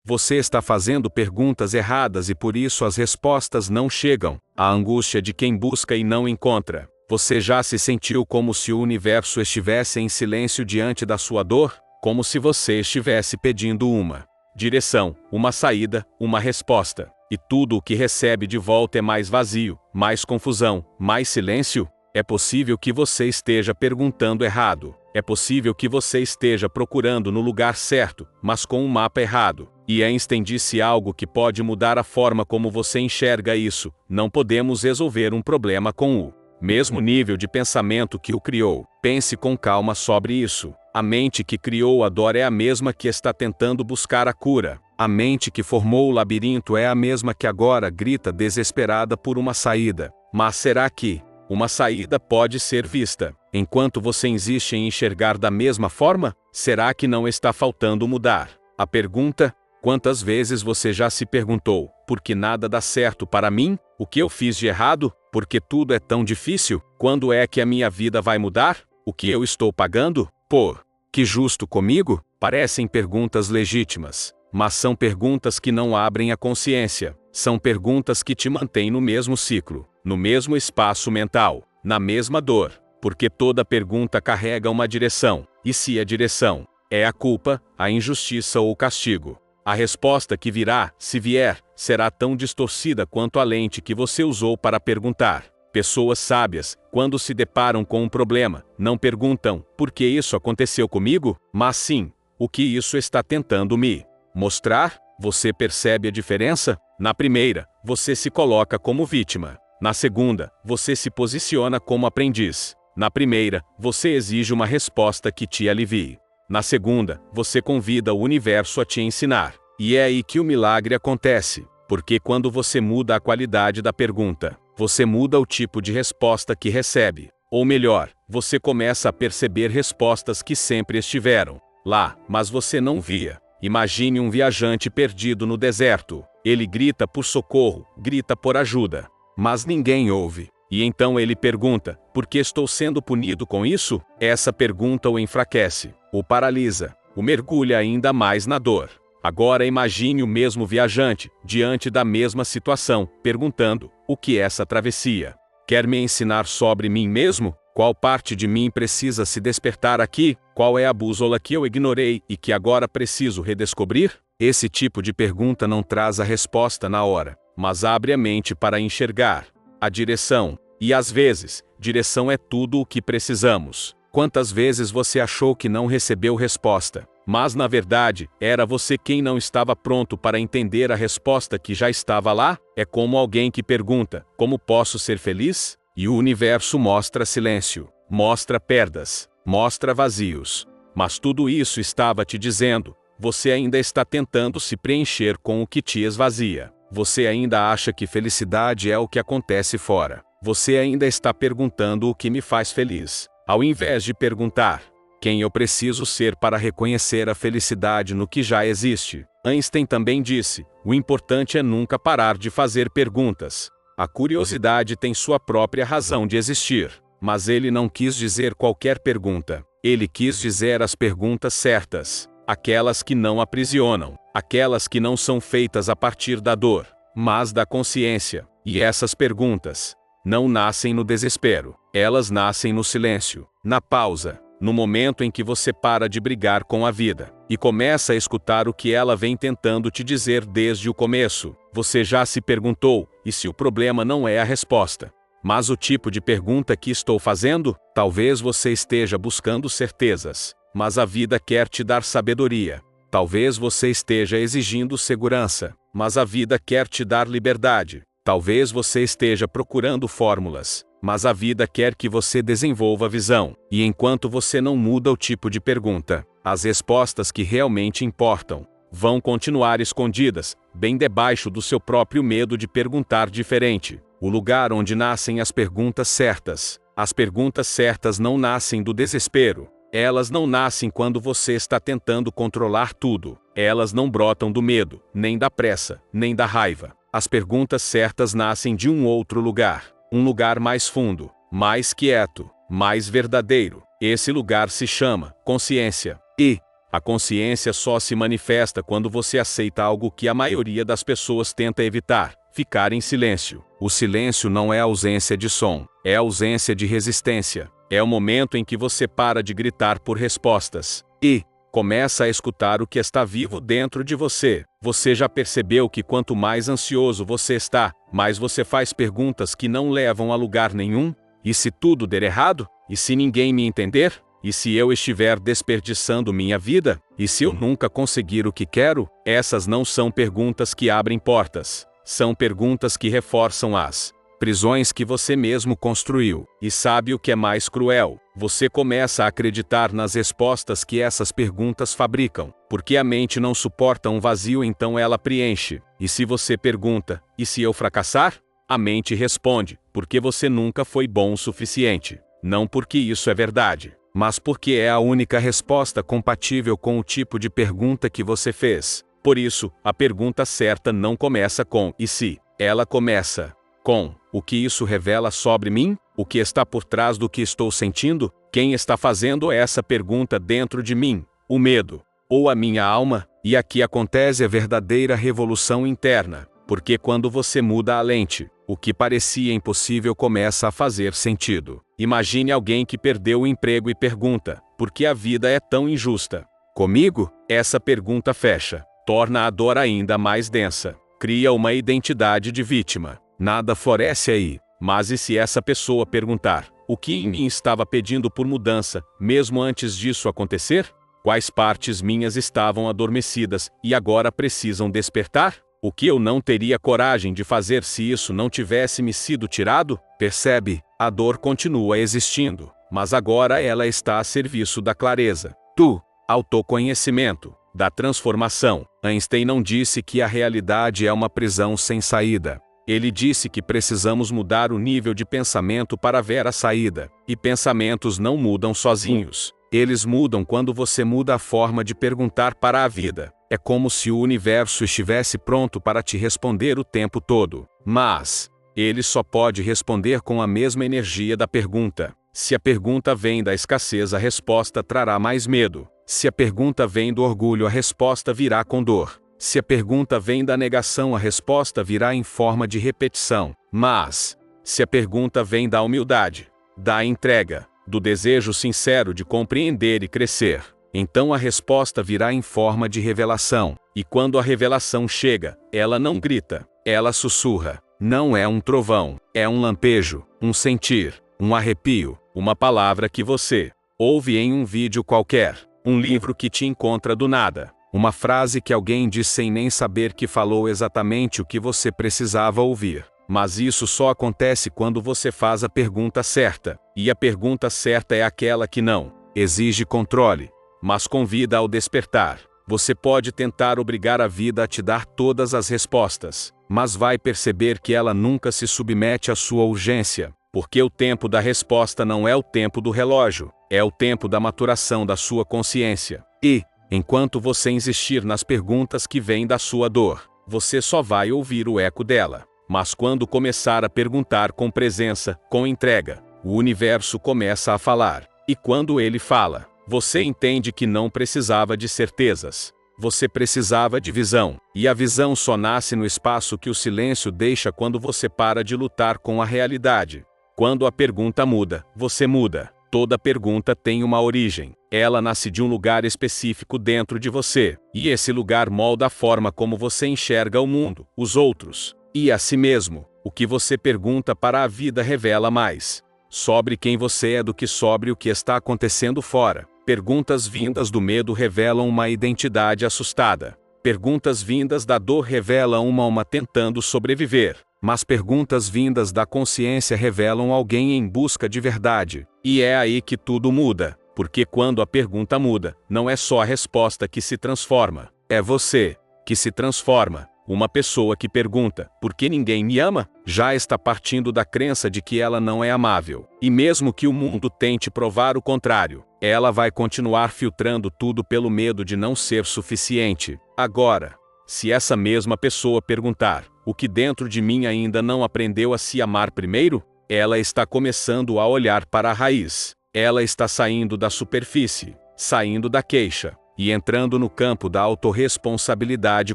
Você está fazendo perguntas erradas e por isso as respostas não chegam. A angústia de quem busca e não encontra. Você já se sentiu como se o universo estivesse em silêncio diante da sua dor? Como se você estivesse pedindo uma direção, uma saída, uma resposta. E tudo o que recebe de volta é mais vazio, mais confusão, mais silêncio? É possível que você esteja perguntando errado. É possível que você esteja procurando no lugar certo, mas com um mapa errado. E Einstein disse algo que pode mudar a forma como você enxerga isso. Não podemos resolver um problema com o mesmo nível de pensamento que o criou. Pense com calma sobre isso. A mente que criou a dor é a mesma que está tentando buscar a cura. A mente que formou o labirinto é a mesma que agora grita desesperada por uma saída. Mas será que uma saída pode ser vista enquanto você insiste em enxergar da mesma forma? Será que não está faltando mudar? A pergunta: quantas vezes você já se perguntou, por que nada dá certo para mim? O que eu fiz de errado? Por que tudo é tão difícil? Quando é que a minha vida vai mudar? O que eu estou pagando? Por que justo comigo? Parecem perguntas legítimas, mas são perguntas que não abrem a consciência. São perguntas que te mantêm no mesmo ciclo, no mesmo espaço mental, na mesma dor. Porque toda pergunta carrega uma direção. E se a direção é a culpa, a injustiça ou o castigo, a resposta que virá, se vier, será tão distorcida quanto a lente que você usou para perguntar. Pessoas sábias, quando se deparam com um problema, não perguntam, por que isso aconteceu comigo? Mas sim, o que isso está tentando me mostrar? Você percebe a diferença? Na primeira, você se coloca como vítima. Na segunda, você se posiciona como aprendiz. Na primeira, você exige uma resposta que te alivie. Na segunda, você convida o universo a te ensinar. E é aí que o milagre acontece. Porque quando você muda a qualidade da pergunta, você muda o tipo de resposta que recebe. Ou melhor, você começa a perceber respostas que sempre estiveram lá, mas você não via. Imagine um viajante perdido no deserto. Ele grita por socorro, grita por ajuda, mas ninguém ouve. E então ele pergunta, por que estou sendo punido com isso? Essa pergunta o enfraquece, o paralisa, o mergulha ainda mais na dor. Agora imagine o mesmo viajante, diante da mesma situação, perguntando, o que é essa travessia? Quer me ensinar sobre mim mesmo? Qual parte de mim precisa se despertar aqui? Qual é a bússola que eu ignorei e que agora preciso redescobrir? Esse tipo de pergunta não traz a resposta na hora, mas abre a mente para enxergar a direção. E às vezes, direção é tudo o que precisamos. Quantas vezes você achou que não recebeu resposta, mas na verdade, era você quem não estava pronto para entender a resposta que já estava lá? É como alguém que pergunta, como posso ser feliz? E o universo mostra silêncio, mostra perdas, mostra vazios. Mas tudo isso estava te dizendo, você ainda está tentando se preencher com o que te esvazia. Você ainda acha que felicidade é o que acontece fora. Você ainda está perguntando o que me faz feliz, ao invés de perguntar, quem eu preciso ser para reconhecer a felicidade no que já existe. Einstein também disse, o importante é nunca parar de fazer perguntas. A curiosidade tem sua própria razão de existir, mas ele não quis dizer qualquer pergunta. Ele quis dizer as perguntas certas, aquelas que não aprisionam, aquelas que não são feitas a partir da dor, mas da consciência. E essas perguntas não nascem no desespero, elas nascem no silêncio, na pausa, no momento em que você para de brigar com a vida e começa a escutar o que ela vem tentando te dizer desde o começo. Você já se perguntou, e se o problema não é a resposta, mas o tipo de pergunta que estou fazendo? Talvez você esteja buscando certezas, mas a vida quer te dar sabedoria. Talvez você esteja exigindo segurança, mas a vida quer te dar liberdade. Talvez você esteja procurando fórmulas, mas a vida quer que você desenvolva visão. E enquanto você não muda o tipo de pergunta, as respostas que realmente importam vão continuar escondidas, bem debaixo do seu próprio medo de perguntar diferente. O lugar onde nascem as perguntas certas. As perguntas certas não nascem do desespero. Elas não nascem quando você está tentando controlar tudo. Elas não brotam do medo, nem da pressa, nem da raiva. As perguntas certas nascem de um outro lugar. Um lugar mais fundo, mais quieto, mais verdadeiro. Esse lugar se chama consciência. E A consciência só se manifesta quando você aceita algo que a maioria das pessoas tenta evitar: ficar em silêncio. O silêncio não é ausência de som, é ausência de resistência. É o momento em que você para de gritar por respostas e começa a escutar o que está vivo dentro de você. Você já percebeu que quanto mais ansioso você está, mais você faz perguntas que não levam a lugar nenhum? E se tudo der errado? E se ninguém me entender? E se eu estiver desperdiçando minha vida? E se eu nunca conseguir o que quero? Essas não são perguntas que abrem portas. São perguntas que reforçam as prisões que você mesmo construiu. E sabe o que é mais cruel? Você começa a acreditar nas respostas que essas perguntas fabricam. Porque a mente não suporta um vazio, então ela preenche. E se você pergunta: e se eu fracassar? A mente responde: porque você nunca foi bom o suficiente. Não porque isso é verdade, mas porque é a única resposta compatível com o tipo de pergunta que você fez. Por isso, a pergunta certa não começa com "e se?". Ela começa com: o que isso revela sobre mim? O que está por trás do que estou sentindo? Quem está fazendo essa pergunta dentro de mim? O medo ou a minha alma? E aqui acontece a verdadeira revolução interna. Porque quando você muda a lente, o que parecia impossível começa a fazer sentido. Imagine alguém que perdeu o emprego e pergunta: por que a vida é tão injusta? Comigo? Essa pergunta fecha, torna a dor ainda mais densa, cria uma identidade de vítima. Nada floresce aí. Mas e se essa pessoa perguntar: o que em mim estava pedindo por mudança, mesmo antes disso acontecer? Quais partes minhas estavam adormecidas e agora precisam despertar? O que eu não teria coragem de fazer se isso não tivesse me sido tirado? Percebe? A dor continua existindo, mas agora ela está a serviço da clareza, do autoconhecimento, da transformação. Einstein não disse que a realidade é uma prisão sem saída. Ele disse que precisamos mudar o nível de pensamento para ver a saída. E pensamentos não mudam sozinhos. Eles mudam quando você muda a forma de perguntar para a vida. É como se o universo estivesse pronto para te responder o tempo todo. Mas ele só pode responder com a mesma energia da pergunta. Se a pergunta vem da escassez, a resposta trará mais medo. Se a pergunta vem do orgulho, a resposta virá com dor. Se a pergunta vem da negação, a resposta virá em forma de repetição. Mas se a pergunta vem da humildade, da entrega, do desejo sincero de compreender e crescer, então a resposta virá em forma de revelação. E quando a revelação chega, ela não grita, ela sussurra. Não é um trovão, é um lampejo, um sentir, um arrepio, uma palavra que você ouve em um vídeo qualquer, um livro que te encontra do nada, uma frase que alguém diz sem nem saber que falou exatamente o que você precisava ouvir. Mas isso só acontece quando você faz a pergunta certa. E a pergunta certa é aquela que não exige controle, mas convida ao despertar. Você pode tentar obrigar a vida a te dar todas as respostas, mas vai perceber que ela nunca se submete à sua urgência, porque o tempo da resposta não é o tempo do relógio, é o tempo da maturação da sua consciência. E, enquanto você insistir nas perguntas que vêm da sua dor, você só vai ouvir o eco dela. Mas quando começar a perguntar com presença, com entrega, o universo começa a falar. E quando ele fala, você entende que não precisava de certezas. Você precisava de visão. E a visão só nasce no espaço que o silêncio deixa quando você para de lutar com a realidade. Quando a pergunta muda, você muda. Toda pergunta tem uma origem. Ela nasce de um lugar específico dentro de você. E esse lugar molda a forma como você enxerga o mundo, os outros e a si mesmo. O que você pergunta para a vida revela mais sobre quem você é do que sobre o que está acontecendo fora. Perguntas vindas do medo revelam uma identidade assustada. Perguntas vindas da dor revelam uma alma tentando sobreviver. Mas perguntas vindas da consciência revelam alguém em busca de verdade. E é aí que tudo muda. Porque quando a pergunta muda, não é só a resposta que se transforma. É você que se transforma. Uma pessoa que pergunta: por que ninguém me ama? Já está partindo da crença de que ela não é amável. E mesmo que o mundo tente provar o contrário, ela vai continuar filtrando tudo pelo medo de não ser suficiente. Agora, se essa mesma pessoa perguntar: o que dentro de mim ainda não aprendeu a se amar primeiro? Ela está começando a olhar para a raiz. Ela está saindo da superfície, saindo da queixa, e entrando no campo da autorresponsabilidade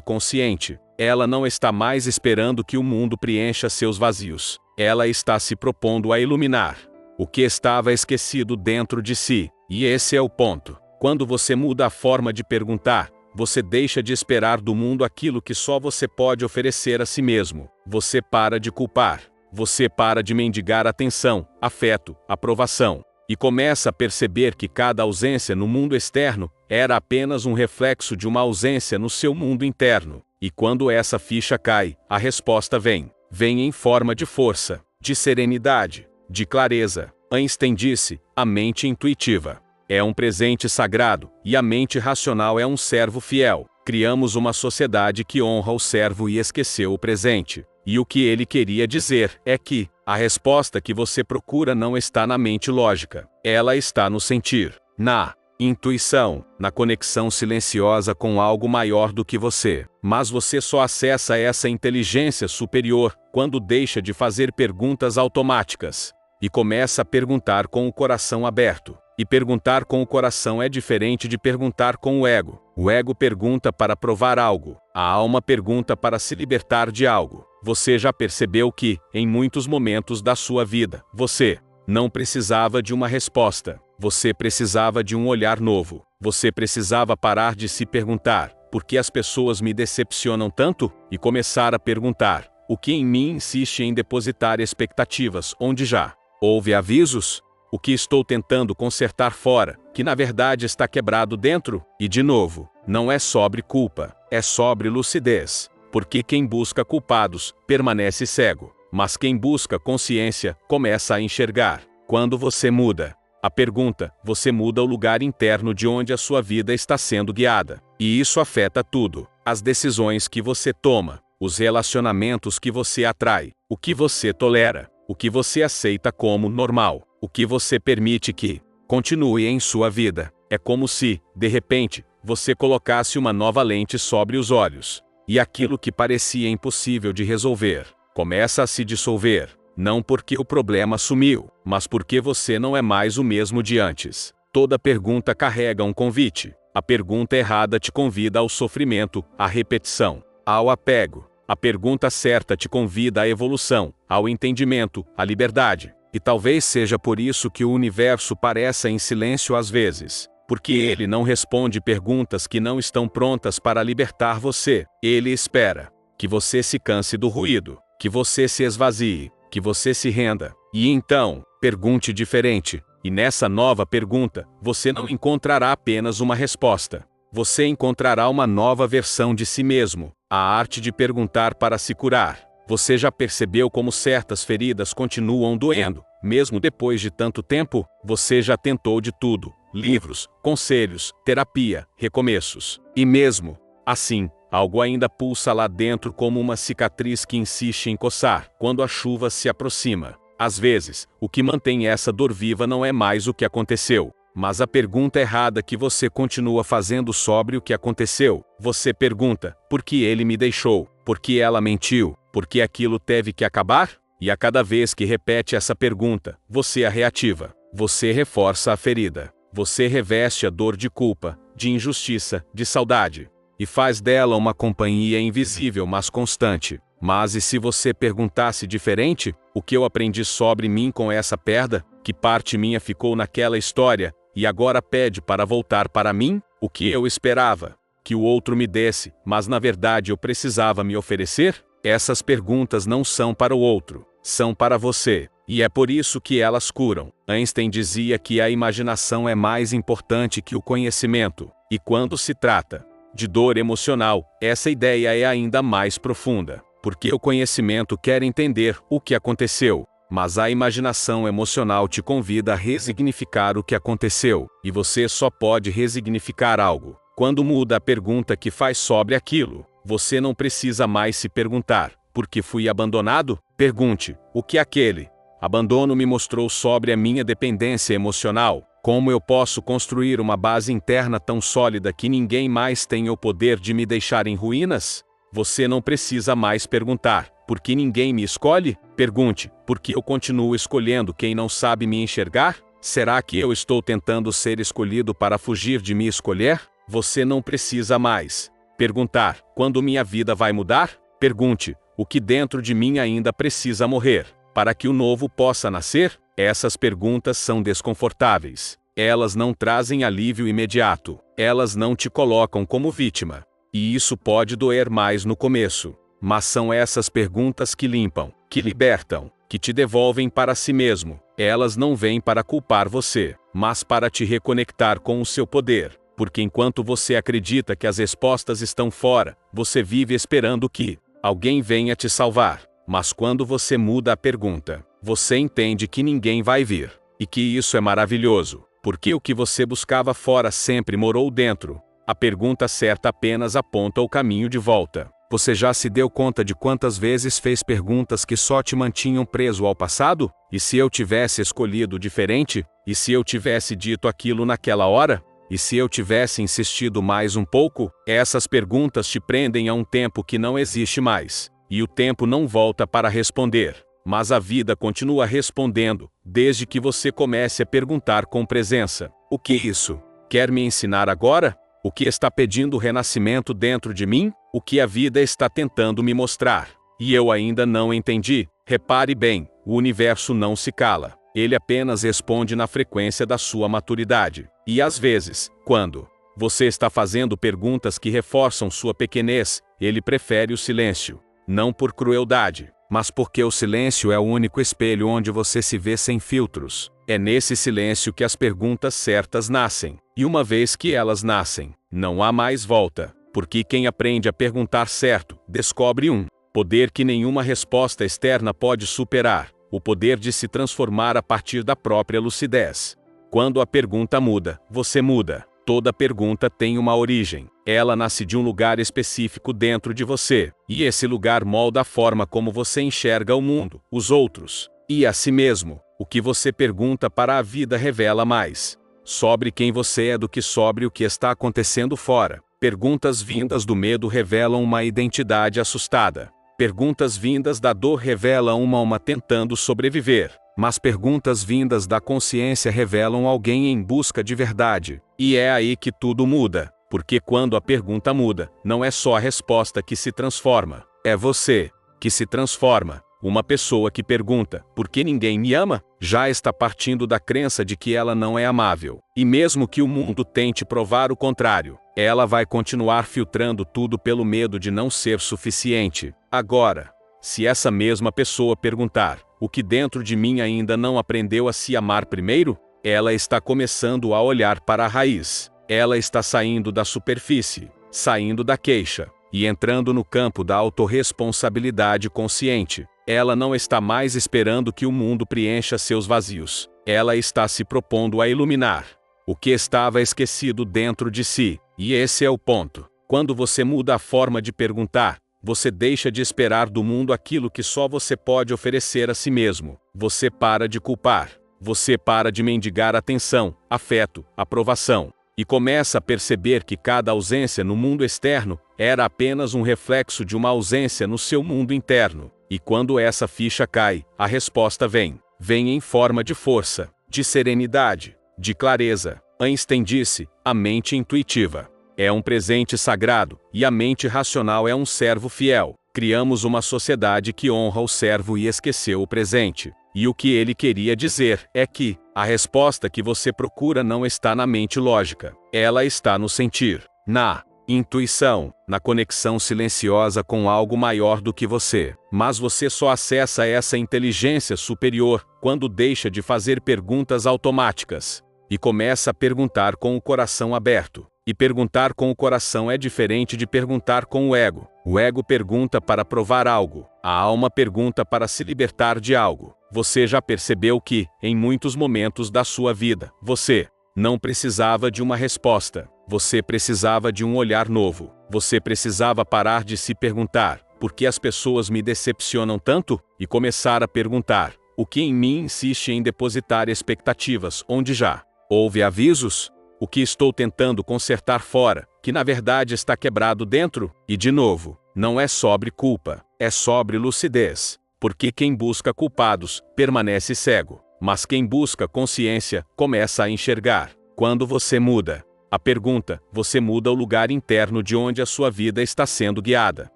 consciente. Ela não está mais esperando que o mundo preencha seus vazios. Ela está se propondo a iluminar o que estava esquecido dentro de si. E esse é o ponto. Quando você muda a forma de perguntar, você deixa de esperar do mundo aquilo que só você pode oferecer a si mesmo. Você para de culpar. Você para de mendigar atenção, afeto, aprovação. E começa a perceber que cada ausência no mundo externo era apenas um reflexo de uma ausência no seu mundo interno. E quando essa ficha cai, a resposta vem. Vem em forma de força, de serenidade, de clareza. Einstein disse: a mente intuitiva é um presente sagrado, e a mente racional é um servo fiel. Criamos uma sociedade que honra o servo e esqueceu o presente. E o que ele queria dizer é que a resposta que você procura não está na mente lógica. Ela está no sentir, na intuição, na conexão silenciosa com algo maior do que você. Mas você só acessa essa inteligência superior quando deixa de fazer perguntas automáticas e começa a perguntar com o coração aberto. E perguntar com o coração é diferente de perguntar com o ego. O ego pergunta para provar algo. A alma pergunta para se libertar de algo. Você já percebeu que, em muitos momentos da sua vida, você não precisava de uma resposta. Você precisava de um olhar novo. Você precisava parar de se perguntar: por que as pessoas me decepcionam tanto? E começar a perguntar: o que em mim insiste em depositar expectativas onde já houve avisos? O que estou tentando consertar fora, que na verdade está quebrado dentro? E de novo, não é sobre culpa, é sobre lucidez. Porque quem busca culpados, permanece cego. Mas quem busca consciência, começa a enxergar. Quando você muda a pergunta, você muda o lugar interno de onde a sua vida está sendo guiada. E isso afeta tudo. As decisões que você toma, os relacionamentos que você atrai, o que você tolera, o que você aceita como normal, o que você permite que continue em sua vida. É como se, de repente, você colocasse uma nova lente sobre os olhos. E aquilo que parecia impossível de resolver começa a se dissolver. Não porque o problema sumiu, mas porque você não é mais o mesmo de antes. Toda pergunta carrega um convite. A pergunta errada te convida ao sofrimento, à repetição, ao apego. A pergunta certa te convida à evolução, ao entendimento, à liberdade. E talvez seja por isso que o universo pareça em silêncio às vezes. Porque ele não responde perguntas que não estão prontas para libertar você. Ele espera que você se canse do ruído, que você se esvazie, que você se renda. E então, pergunte diferente. E nessa nova pergunta, você não encontrará apenas uma resposta. Você encontrará uma nova versão de si mesmo. A arte de perguntar para se curar. Você já percebeu como certas feridas continuam doendo? Mesmo depois de tanto tempo, você já tentou de tudo. Livros, conselhos, terapia, recomeços. E mesmo assim, algo ainda pulsa lá dentro como uma cicatriz que insiste em coçar quando a chuva se aproxima. Às vezes, o que mantém essa dor viva não é mais o que aconteceu, mas a pergunta errada que você continua fazendo sobre o que aconteceu. Você pergunta: por que ele me deixou? Por que ela mentiu? Por que aquilo teve que acabar? E a cada vez que repete essa pergunta, você a reativa. Você reforça a ferida. Você reveste a dor de culpa, de injustiça, de saudade. E faz dela uma companhia invisível mas constante. Mas e se você perguntasse diferente? O que eu aprendi sobre mim com essa perda? Que parte minha ficou naquela história, e agora pede para voltar para mim? O que eu esperava que o outro me desse, mas na verdade eu precisava me oferecer? Essas perguntas não são para o outro, são para você. E é por isso que elas curam. Einstein dizia que a imaginação é mais importante que o conhecimento. E quando se trata de dor emocional, essa ideia é ainda mais profunda. Porque o conhecimento quer entender o que aconteceu, mas a imaginação emocional te convida a resignificar o que aconteceu. E você só pode resignificar algo quando muda a pergunta que faz sobre aquilo. Você não precisa mais se perguntar: por que fui abandonado? Pergunte: o que aquele abandono me mostrou sobre a minha dependência emocional? Como eu posso construir uma base interna tão sólida que ninguém mais tenha o poder de me deixar em ruínas? Você não precisa mais perguntar: por que ninguém me escolhe? Pergunte: por que eu continuo escolhendo quem não sabe me enxergar? Será que eu estou tentando ser escolhido para fugir de me escolher? Você não precisa mais perguntar: quando minha vida vai mudar? Pergunte: o que dentro de mim ainda precisa morrer, para que o novo possa nascer? Essas perguntas são desconfortáveis. Elas não trazem alívio imediato. Elas não te colocam como vítima. E isso pode doer mais no começo. Mas são essas perguntas que limpam, que libertam, que te devolvem para si mesmo. Elas não vêm para culpar você, mas para te reconectar com o seu poder. Porque enquanto você acredita que as respostas estão fora, você vive esperando que alguém venha te salvar. Mas quando você muda a pergunta, você entende que ninguém vai vir. E que isso é maravilhoso, porque o que você buscava fora sempre morou dentro. A pergunta certa apenas aponta o caminho de volta. Você já se deu conta de quantas vezes fez perguntas que só te mantinham preso ao passado? E se eu tivesse escolhido diferente? E se eu tivesse dito aquilo naquela hora? E se eu tivesse insistido mais um pouco? Essas perguntas te prendem a um tempo que não existe mais. E o tempo não volta para responder. Mas a vida continua respondendo, desde que você comece a perguntar com presença. O que isso quer me ensinar agora? O que está pedindo renascimento dentro de mim? O que a vida está tentando me mostrar? E eu ainda não entendi. Repare bem, o universo não se cala. Ele apenas responde na frequência da sua maturidade. E às vezes, quando você está fazendo perguntas que reforçam sua pequenez, ele prefere o silêncio. Não por crueldade, mas porque o silêncio é o único espelho onde você se vê sem filtros. É nesse silêncio que as perguntas certas nascem. E uma vez que elas nascem, não há mais volta. Porque quem aprende a perguntar certo, descobre um poder que nenhuma resposta externa pode superar. O poder de se transformar a partir da própria lucidez. Quando a pergunta muda, você muda. Toda pergunta tem uma origem. Ela nasce de um lugar específico dentro de você. E esse lugar molda a forma como você enxerga o mundo, os outros e a si mesmo. O que você pergunta para a vida revela mais sobre quem você é do que sobre o que está acontecendo fora. Perguntas vindas do medo revelam uma identidade assustada. Perguntas vindas da dor revelam uma alma tentando sobreviver. Mas perguntas vindas da consciência revelam alguém em busca de verdade. E é aí que tudo muda. Porque quando a pergunta muda, não é só a resposta que se transforma. É você que se transforma. Uma pessoa que pergunta, por que ninguém me ama? Já está partindo da crença de que ela não é amável. E mesmo que o mundo tente provar o contrário, ela vai continuar filtrando tudo pelo medo de não ser suficiente. Agora, se essa mesma pessoa perguntar, o que dentro de mim ainda não aprendeu a se amar primeiro? Ela está começando a olhar para a raiz. Ela está saindo da superfície, saindo da queixa, e entrando no campo da autorresponsabilidade consciente. Ela não está mais esperando que o mundo preencha seus vazios. Ela está se propondo a iluminar o que estava esquecido dentro de si. E esse é o ponto. Quando você muda a forma de perguntar, você deixa de esperar do mundo aquilo que só você pode oferecer a si mesmo. Você para de culpar. Você para de mendigar atenção, afeto, aprovação. E começa a perceber que cada ausência no mundo externo era apenas um reflexo de uma ausência no seu mundo interno. E quando essa ficha cai, a resposta vem. Vem em forma de força, de serenidade, de clareza. Einstein disse, a mente intuitiva é um presente sagrado, e a mente racional é um servo fiel. Criamos uma sociedade que honra o servo e esqueceu o presente. E o que ele queria dizer é que a resposta que você procura não está na mente lógica. Ela está no sentir, na intuição, na conexão silenciosa com algo maior do que você. Mas você só acessa essa inteligência superior quando deixa de fazer perguntas automáticas e começa a perguntar com o coração aberto. E perguntar com o coração é diferente de perguntar com o ego. O ego pergunta para provar algo. A alma pergunta para se libertar de algo. Você já percebeu que, em muitos momentos da sua vida, você não precisava de uma resposta. Você precisava de um olhar novo. Você precisava parar de se perguntar, por que as pessoas me decepcionam tanto? E começar a perguntar, o que em mim insiste em depositar expectativas onde já houve avisos? O que estou tentando consertar fora, que na verdade está quebrado dentro? E de novo, não é sobre culpa, é sobre lucidez. Porque quem busca culpados, permanece cego. Mas quem busca consciência, começa a enxergar. Quando você muda, A pergunta, você muda o lugar interno de onde a sua vida está sendo guiada.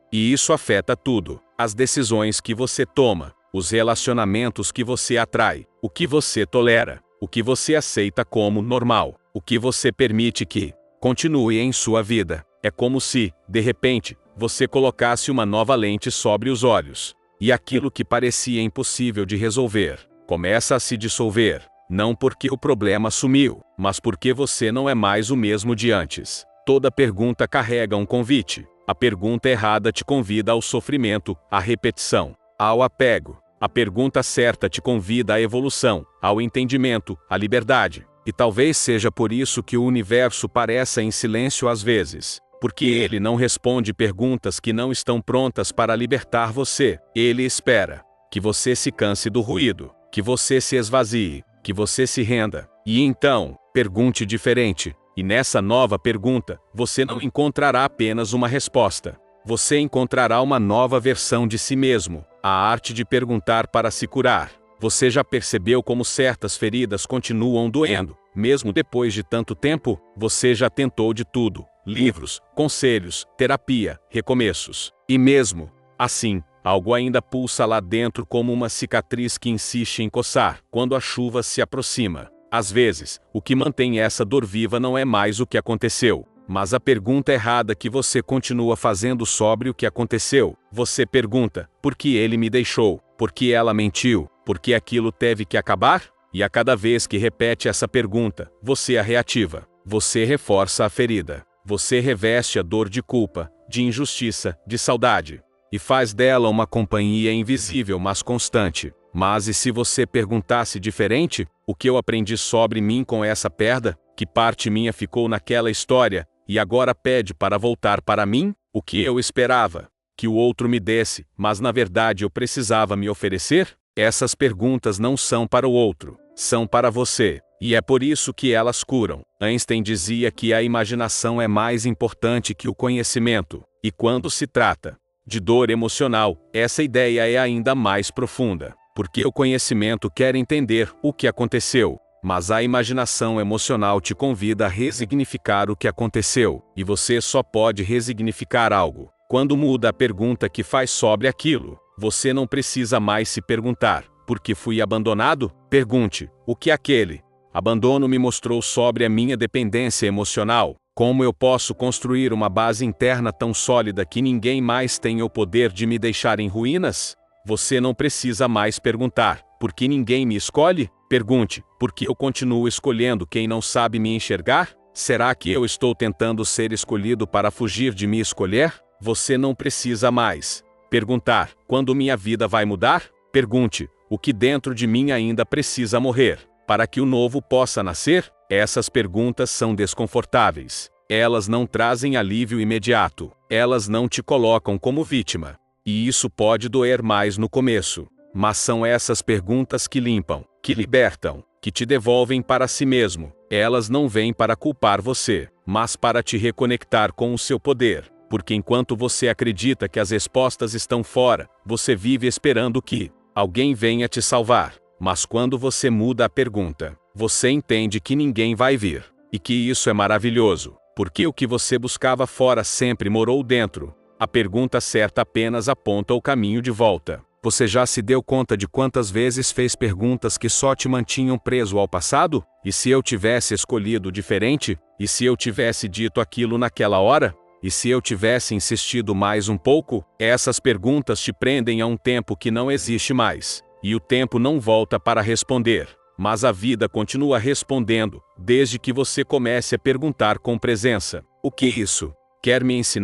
E isso afeta tudo. As decisões que você toma, os relacionamentos que você atrai, o que você tolera, o que você aceita como normal, o que você permite que continue em sua vida. É como se, de repente, você colocasse uma nova lente sobre os olhos. E aquilo que parecia impossível de resolver, começa a se dissolver. Não porque o problema sumiu, mas porque você não é mais o mesmo de antes. Toda pergunta carrega um convite. A pergunta errada te convida ao sofrimento, à repetição, ao apego. A pergunta certa te convida à evolução, ao entendimento, à liberdade. E talvez seja por isso que o universo pareça em silêncio às vezes. Porque ele não responde perguntas que não estão prontas para libertar você. Ele espera que você se canse do ruído, que você se esvazie, que você se renda. E então, pergunte diferente. E nessa nova pergunta, você não encontrará apenas uma resposta. Você encontrará uma nova versão de si mesmo, a arte de perguntar para se curar. Você já percebeu como certas feridas continuam doendo, mesmo depois de tanto tempo? Você já tentou de tudo: livros, conselhos, terapia, recomeços. E mesmo assim, algo ainda pulsa lá dentro como uma cicatriz que insiste em coçar quando a chuva se aproxima. Às vezes, o que mantém essa dor viva não é mais o que aconteceu, mas a pergunta errada que você continua fazendo sobre o que aconteceu. Você pergunta, por que ele me deixou? Por que ela mentiu? Por que aquilo teve que acabar? E a cada vez que repete essa pergunta, você a reativa. Você reforça a ferida. Você reveste a dor de culpa, de injustiça, de saudade. E faz dela uma companhia invisível mas constante. Mas e se você perguntasse diferente? O que eu aprendi sobre mim com essa perda? Que parte minha ficou naquela história, e agora pede para voltar para mim? O que eu esperava que o outro me desse, mas na verdade eu precisava me oferecer? Essas perguntas não são para o outro, são para você. E é por isso que elas curam. Einstein dizia que a imaginação é mais importante que o conhecimento. E quando se trata de dor emocional, essa ideia é ainda mais profunda. Porque o conhecimento quer entender o que aconteceu, mas a imaginação emocional te convida a resignificar o que aconteceu. E você só pode resignificar algo quando muda a pergunta que faz sobre aquilo. Você não precisa mais se perguntar, por que fui abandonado? Pergunte, o que aquele abandono me mostrou sobre a minha dependência emocional? Como eu posso construir uma base interna tão sólida que ninguém mais tenha o poder de me deixar em ruínas? Você não precisa mais perguntar, por que ninguém me escolhe? Pergunte, por que eu continuo escolhendo quem não sabe me enxergar? Será que eu estou tentando ser escolhido para fugir de me escolher? Você não precisa mais perguntar, quando minha vida vai mudar? Pergunte, o que dentro de mim ainda precisa morrer, para que o novo possa nascer? Essas perguntas são desconfortáveis. Elas não trazem alívio imediato. Elas não te colocam como vítima. E isso pode doer mais no começo. Mas são essas perguntas que limpam, que libertam, que te devolvem para si mesmo. Elas não vêm para culpar você, mas para te reconectar com o seu poder. Porque enquanto você acredita que as respostas estão fora, você vive esperando que alguém venha te salvar. Mas quando você muda a pergunta, você entende que ninguém vai vir. E que isso é maravilhoso. Porque o que você buscava fora sempre morou dentro. A pergunta certa apenas aponta o caminho de volta. Você já se deu conta de quantas vezes fez perguntas que só te mantinham preso ao passado? E se eu tivesse escolhido diferente? E se eu tivesse dito aquilo naquela hora? E se eu tivesse insistido mais um pouco? Essas perguntas te prendem a um tempo que não existe mais. E o tempo não volta para responder. Mas a vida continua respondendo, desde que você comece a perguntar com presença. O que isso quer me ensinar?